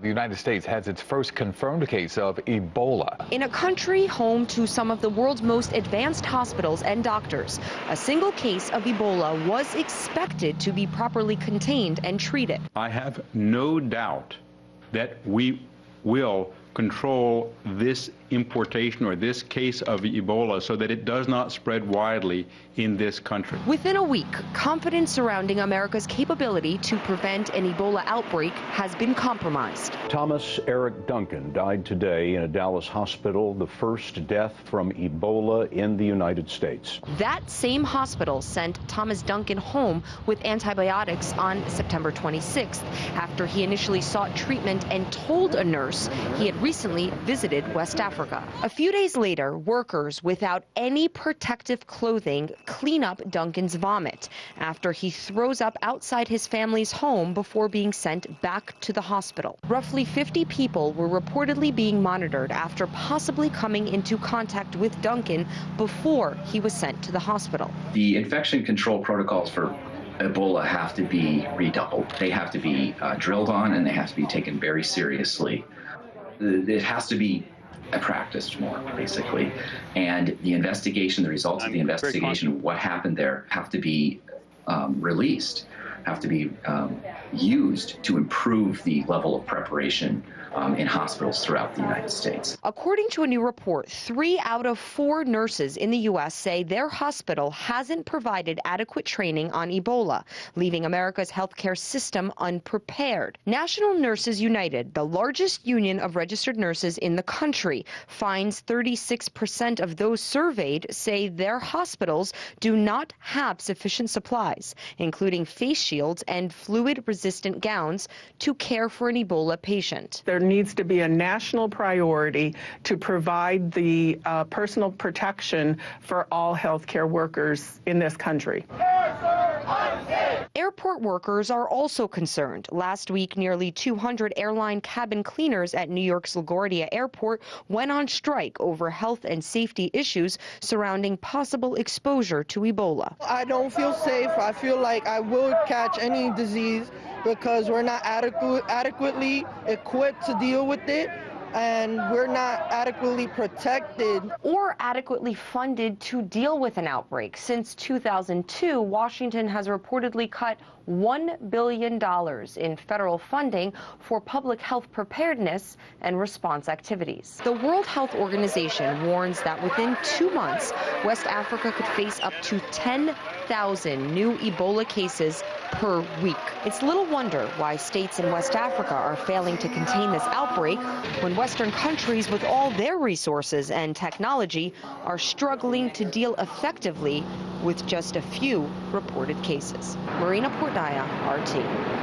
The United States has its first confirmed case of Ebola. In a country home to some of the world's most advanced hospitals and doctors, a single case of Ebola was expected to be properly contained and treated. I have no doubt that we will control this importation or this case of Ebola so that it does not spread widely in this country. Within a week, confidence surrounding America's capability to prevent an Ebola outbreak has been compromised. Thomas Eric Duncan died today in a Dallas hospital, the first death from Ebola in the United States. That same hospital sent Thomas Duncan home with antibiotics on September 26th after he initially sought treatment and told a nurse he had recently visited West Africa. A few days later, workers without any protective clothing clean up Duncan's vomit after he throws up outside his family's home before being sent back to the hospital. Roughly 50 people were reportedly being monitored after possibly coming into contact with Duncan before he was sent to the hospital. The infection control protocols for Ebola have to be redoubled. They have to be drilled on, and they have to be taken very seriously. It has to be practiced more, basically. And the investigation, the results of the investigation, what happened there, have to be released, have to be used to improve the level of preparation in hospitals throughout the United States. According to a new report, 3 out of 4 nurses in the U.S. say their hospital hasn't provided adequate training on Ebola, leaving America's healthcare system unprepared. National Nurses United, the largest union of registered nurses in the country, finds 36% of those surveyed say their hospitals do not have sufficient supplies, including face shields and fluid-resistant gowns, to care for an Ebola patient. There needs to be a national priority to provide the personal protection for all healthcare workers in this country. Airport workers are also concerned. Last week, nearly 200 airline cabin cleaners at New York's LaGuardia Airport went on strike over health and safety issues surrounding possible exposure to Ebola. I don't feel safe. I feel like I will catch any disease because we're not adequately equipped to deal with it, and we're not adequately protected or adequately funded to deal with an outbreak. Since 2002, Washington has reportedly cut $1 billion in federal funding for public health preparedness and response activities. The World Health Organization warns that within 2 months, West Africa could face up to 10,000 new Ebola cases per week. It's little wonder why states in West Africa are failing to contain this outbreak when Western countries with all their resources and technology are struggling to deal effectively with just a few reported cases. Marina Portnaya, RT.